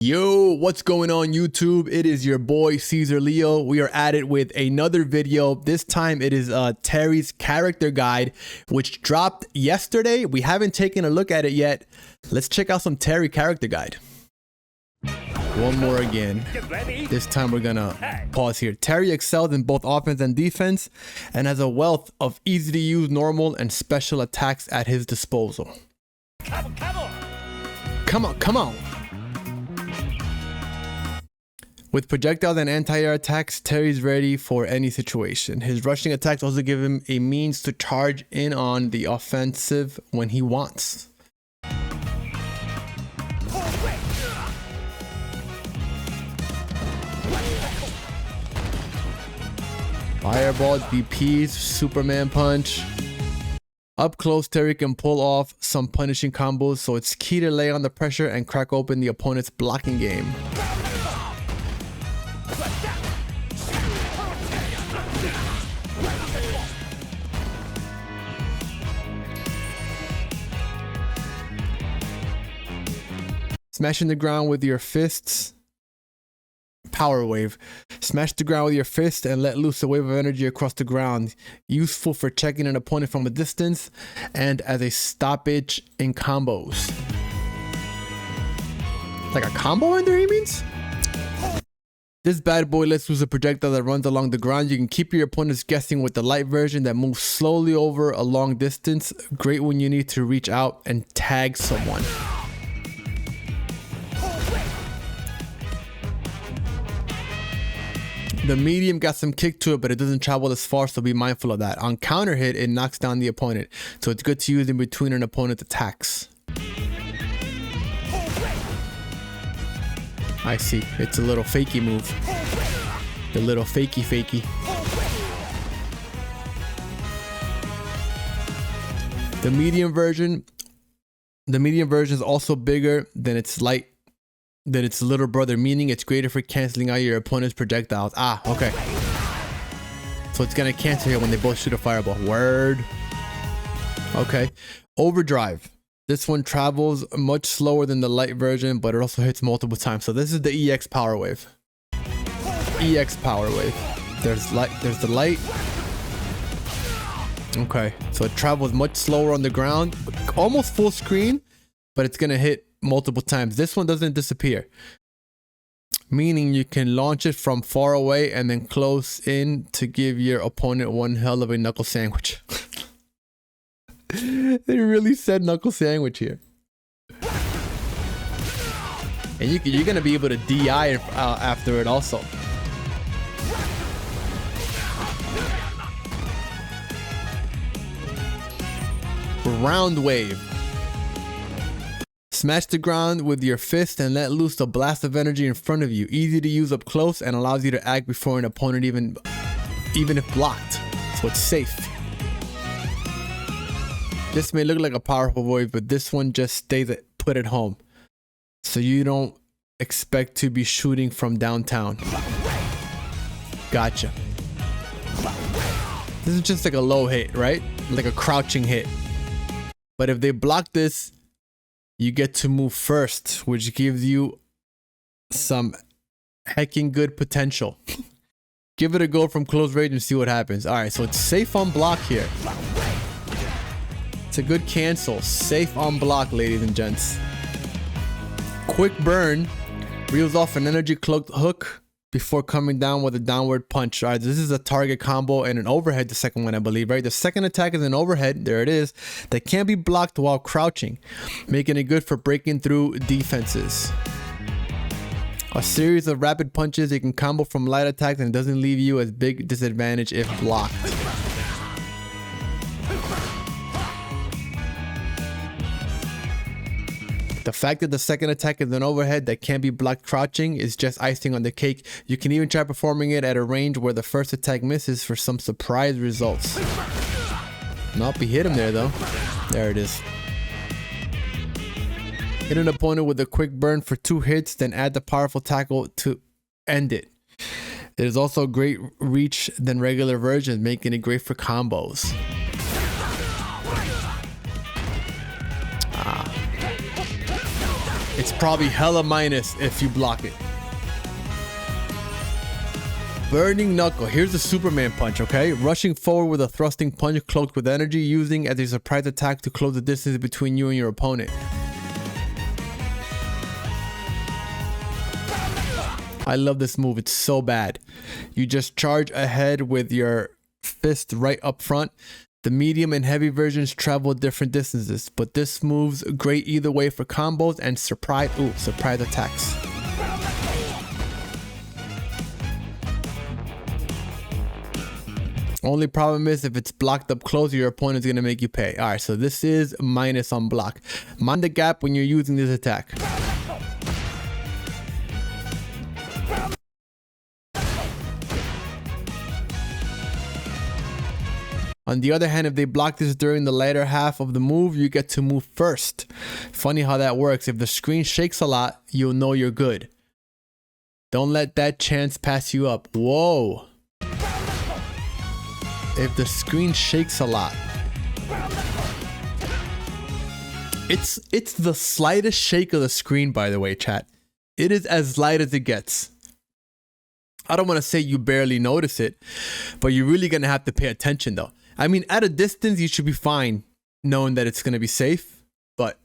Yo, what's going on YouTube? It is your boy CezarLeo. We are at it with another video. This time it is Terry's character guide, which dropped yesterday. We haven't taken a look at it yet. Let's check out some Terry character guide. One more again. This time we're gonna pause here. Terry excels in both offense and defense and has a wealth of easy to use normal and special attacks at his disposal. Come on. With projectiles and anti-air attacks, Terry's ready for any situation. His rushing attacks also give him a means to charge in on the offensive when he wants. Fireballs, BPs, Superman punch. Up close, Terry can pull off some punishing combos, so it's key to lay on the pressure and crack open the opponent's blocking game. Smashing the ground with your fists. Power wave. Smash the ground with your fist and let loose a wave of energy across the ground. Useful for checking an opponent from a distance and as a stoppage in combos. Like a combo ender, he means? This bad boy lets loose a projectile that runs along the ground. You can keep your opponents guessing with the light version that moves slowly over a long distance. Great when you need to reach out and tag someone. The medium got some kick to it, but it doesn't travel as far, so be mindful of that. On counter hit, it knocks down the opponent, so it's good to use in between an opponent's attacks. I see. It's a little fakey move. The little fakey. The medium version is also bigger than its little brother, meaning it's greater for canceling out your opponent's projectiles. Ah, okay. So it's gonna cancel here when they both shoot a fireball. Word. Okay. Overdrive. This one travels much slower than the light version, but it also hits multiple times. So this is the EX power wave. EX power wave. There's the light. Okay. So it travels much slower on the ground, almost full screen, but it's gonna hit multiple times. This one doesn't disappear, meaning you can launch it from far away and then close in to give your opponent one hell of a knuckle sandwich. They really said knuckle sandwich here. And you're gonna be able to DI after it also. Round wave. Smash the ground with your fist and let loose a blast of energy in front of you. Easy to use up close and allows you to act before an opponent even if blocked. So it's safe. This may look like a powerful wave, but this one just stays put at home. So you don't expect to be shooting from downtown. Gotcha. This is just like a low hit, right? Like a crouching hit. But if they block this, you get to move first, which gives you some hecking good potential. Give it a go from close range and see what happens. All right, so it's safe on block here. It's a good cancel. Safe on block, ladies and gents. Quick burn reels off an energy cloaked hook before coming down with a downward punch. All right, this is a target combo and an overhead, the second one, I believe, right? The second attack is an overhead, there it is, that can't be blocked while crouching, making it good for breaking through defenses. A series of rapid punches, it can combo from light attacks and doesn't leave you as big disadvantage if blocked. The fact that the second attack is an overhead that can't be blocked crouching is just icing on the cake. You can even try performing it at a range where the first attack misses for some surprise results. Nope, he hit him there though. There it is. Hit an opponent with a quick burn for 2 hits, then add the powerful tackle to end it. It is also a great reach than regular versions, making it great for combos. It's probably hella minus if you block it. Burning Knuckle. Here's the Superman punch, okay? Rushing forward with a thrusting punch cloaked with energy, using as a surprise attack to close the distance between you and your opponent. I love this move. It's so bad. You just charge ahead with your fist right up front. The medium and heavy versions travel different distances, but this move's great either way for combos and surprise attacks. Only problem is if it's blocked up close, your opponent's gonna make you pay. All right, so this is minus on block. Mind the gap when you're using this attack. On the other hand, if they block this during the later half of the move, you get to move first. Funny how that works. If the screen shakes a lot, you'll know you're good. Don't let that chance pass you up. Whoa. If the screen shakes a lot. It's the slightest shake of the screen, by the way, chat. It is as light as it gets. I don't want to say you barely notice it, but you're really going to have to pay attention though. I mean, at a distance, you should be fine knowing that it's going to be safe, but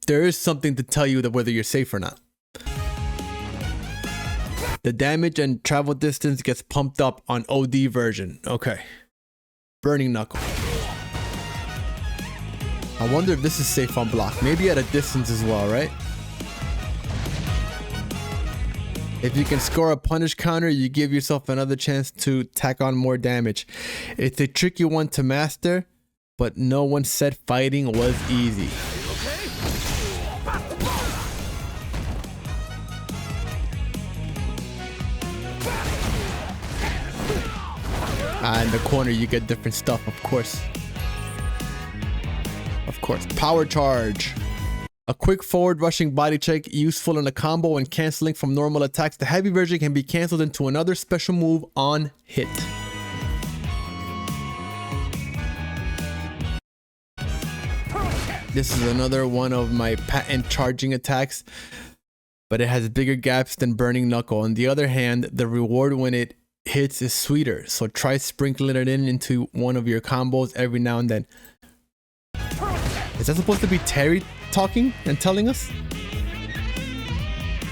there is something to tell you that whether you're safe or not. The damage and travel distance gets pumped up on OD version. Okay. Burning Knuckle. I wonder if this is safe on block. Maybe at a distance as well, right? If you can score a punish counter, you give yourself another chance to tack on more damage. It's a tricky one to master, but no one said fighting was easy. In the corner, you get different stuff, of course. Of course. Power Charge. A quick forward rushing body check, useful in a combo and canceling from normal attacks. The heavy version can be canceled into another special move on hit. This is another one of my patent charging attacks, but it has bigger gaps than Burning Knuckle. On the other hand, the reward when it hits is sweeter, so try sprinkling it into one of your combos every now and then. Is that supposed to be Terry talking and telling us?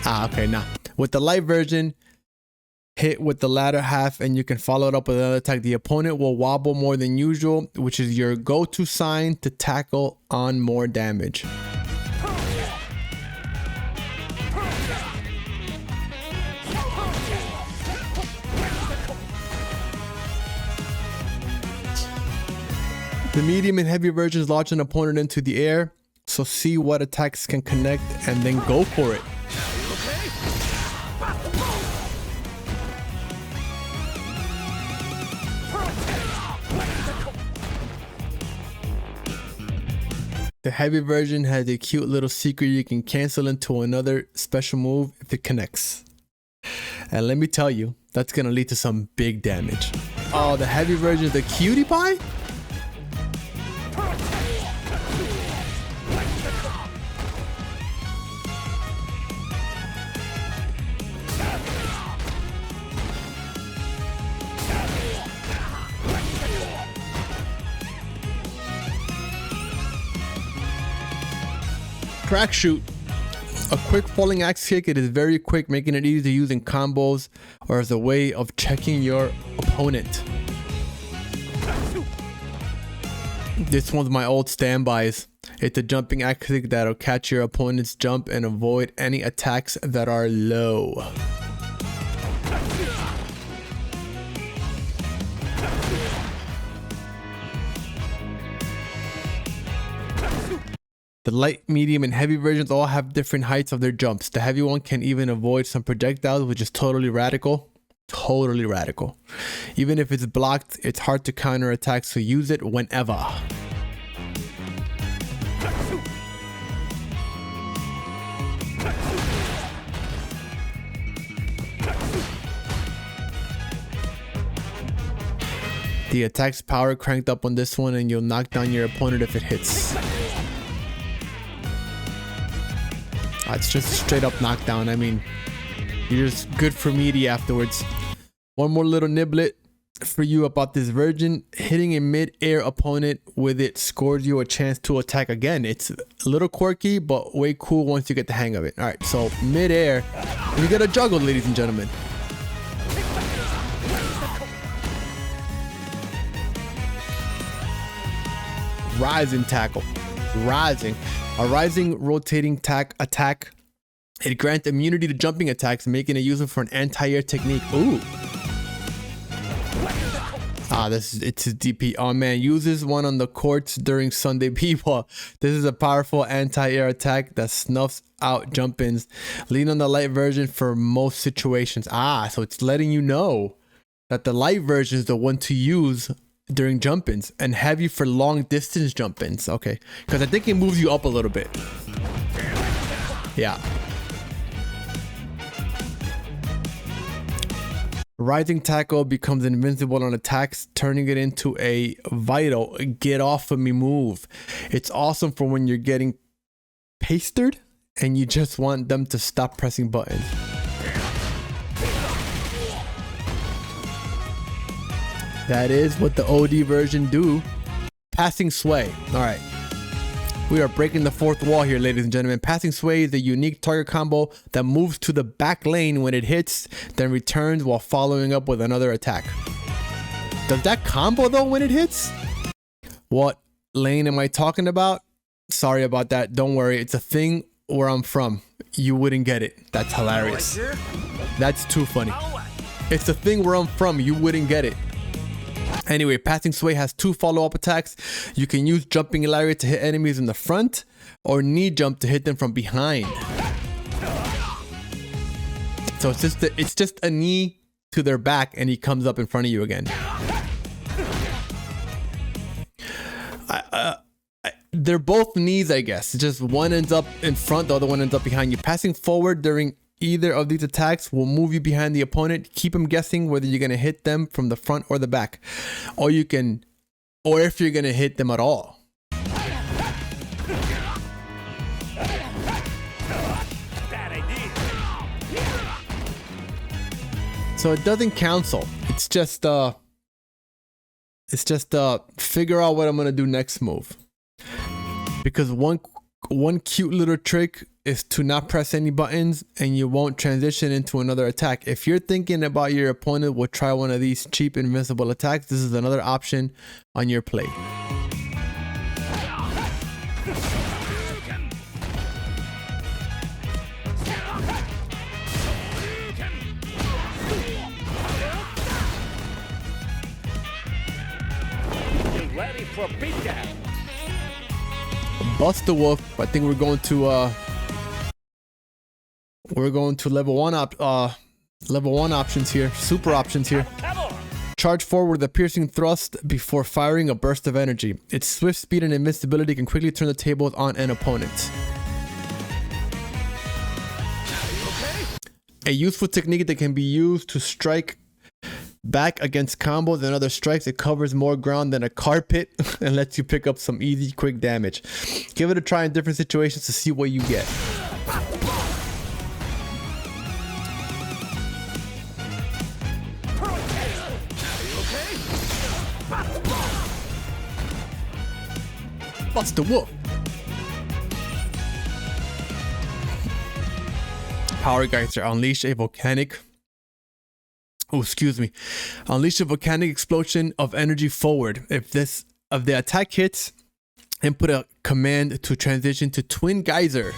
Okay, nah. With the light version, hit with the latter half and you can follow it up with another attack. The opponent will wobble more than usual, which is your go-to sign to tackle on more damage. The medium and heavy versions launch an opponent into the air, so see what attacks can connect and then go for it. The heavy version has a cute little secret you can cancel into another special move if it connects. And let me tell you, that's gonna lead to some big damage. Oh, the heavy version is the cutie pie? Crack shoot. A quick falling axe kick. It is very quick, making it easy to use in combos or as a way of checking your opponent. This one's my old standbys. It's a jumping axe kick that'll catch your opponent's jump and avoid any attacks that are low. The light, medium, and heavy versions all have different heights of their jumps. The heavy one can even avoid some projectiles, which is totally radical. Totally radical. Even if it's blocked, it's hard to counter attack, so use it whenever. The attack's power cranked up on this one and you'll knock down your opponent if it hits. It's just a straight up knockdown. I mean, you're just good for meaty afterwards. One more little niblet for you about this version. Hitting a mid-air opponent with it scores you a chance to attack again. It's a little quirky, but way cool once you get the hang of it. All right, so mid-air, you gotta juggle, ladies and gentlemen. Rising tackle. Rising. A rising rotating attack. It grants immunity to jumping attacks, making it useful for an anti-air technique. Ooh. It's a DP. Oh man, uses one on the courts during Sunday people. This is a powerful anti-air attack that snuffs out jump-ins. Lean on the light version for most situations. So it's letting you know that the light version is the one to use during jump-ins, and heavy for long distance jump-ins. Okay, because I think it moves you up a little bit. Yeah. Rising tackle becomes invincible on attacks, turning it into a vital get off of me move. It's awesome for when you're getting pasted and you just want them to stop pressing buttons. That is what the OD version do. Passing sway. All right. We are breaking the fourth wall here, ladies and gentlemen. Passing sway is a unique target combo that moves to the back lane when it hits, then returns while following up with another attack. Does that combo though when it hits? What lane am I talking about? Sorry about that. Don't worry. It's a thing where I'm from. You wouldn't get it. That's hilarious. That's too funny. It's a thing where I'm from. You wouldn't get it. Anyway, passing sway has 2 follow-up attacks. You can use jumping lariat to hit enemies in the front, or knee jump to hit them from behind. So it's just a knee to their back, and he comes up in front of you again. They're both knees, I guess. It's just one ends up in front, the other one ends up behind you. Passing forward during either of these attacks will move you behind the opponent, keep them guessing whether you're going to hit them from the front or the back, or if you're going to hit them at all. So it doesn't cancel. It's just figure out what I'm going to do next move. Because one cute little trick is to not press any buttons and you won't transition into another attack. If you're thinking about your opponent will try one of these cheap invincible attacks, this is another option on your plate. Get ready for a beatdown. Bust the Wolf. I think we're going to level one options here, super options here. Charge forward with a piercing thrust before firing a burst of energy. Its swift speed and invincibility can quickly turn the tables on an opponent. A useful technique that can be used to strike back against combos and other strikes. It covers more ground than a carpet and lets you pick up some easy, quick damage. Give it a try in different situations to see what you get. Bust the Wolf. Power Geyser. Unleash a volcanic. Unleash a volcanic explosion of energy forward. If the attack hits, input a command to transition to Twin Geyser.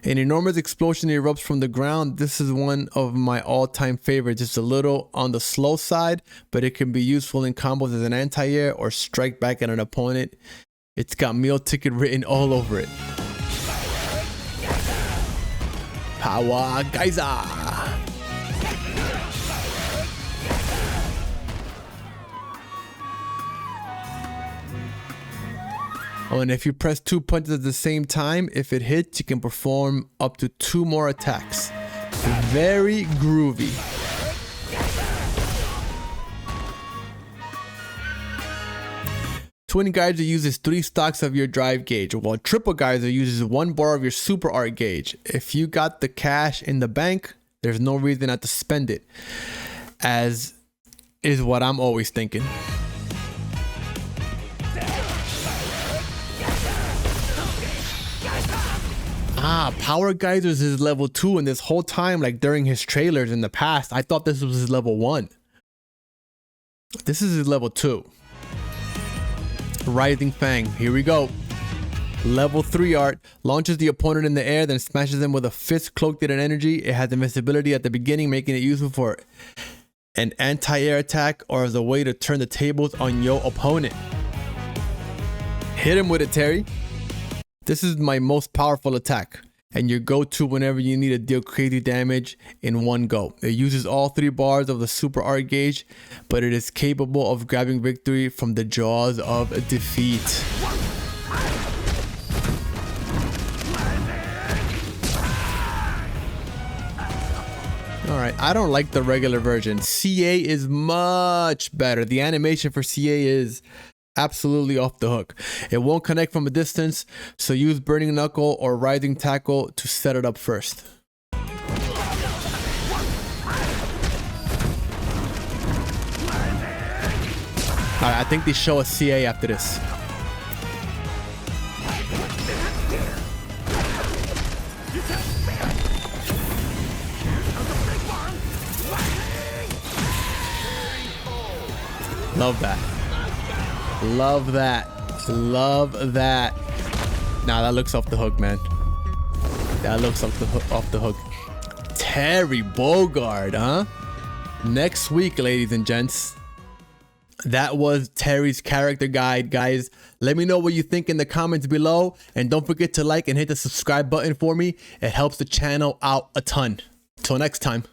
An enormous explosion erupts from the ground. This is one of my all-time favorites. It's a little on the slow side, but it can be useful in combos as an anti-air or strike back at an opponent. It's got meal ticket written all over it. Power Geyser. Oh, and if you press 2 punches at the same time, if it hits, you can perform up to 2 more attacks. Very groovy. Twin Geyser uses 3 stocks of your drive gauge, while Triple Geyser uses 1 bar of your super art gauge. If you got the cash in the bank, there's no reason not to spend it, as is what I'm always thinking. Power Geysers is level 2, and this whole time, like during his trailers in the past, I thought this was his level 1. This is his level 2. Rising Fang, here we go. Level 3 art, launches the opponent in the air, then smashes them with a fist cloaked in energy. It has invincibility at the beginning, making it useful for an anti-air attack or as a way to turn the tables on your opponent. Hit him with it, Terry. This is my most powerful attack, and your go-to whenever you need to deal crazy damage in one go. It uses all 3 bars of the super art gauge, but it is capable of grabbing victory from the jaws of defeat. Alright, I don't like the regular version. CA is much better. The animation for CA is absolutely off the hook. It won't connect from a distance, so use Burning Knuckle or Rising Tackle to set it up first. Alright, I think they show a CA after this. Love that. Love that. Love that. Nah, that looks off the hook, man. That looks off the hook. Terry Bogard, huh? Next week, ladies and gents. That was Terry's character guide, guys. Let me know what you think in the comments below. And don't forget to like and hit the subscribe button for me. It helps the channel out a ton. Till next time.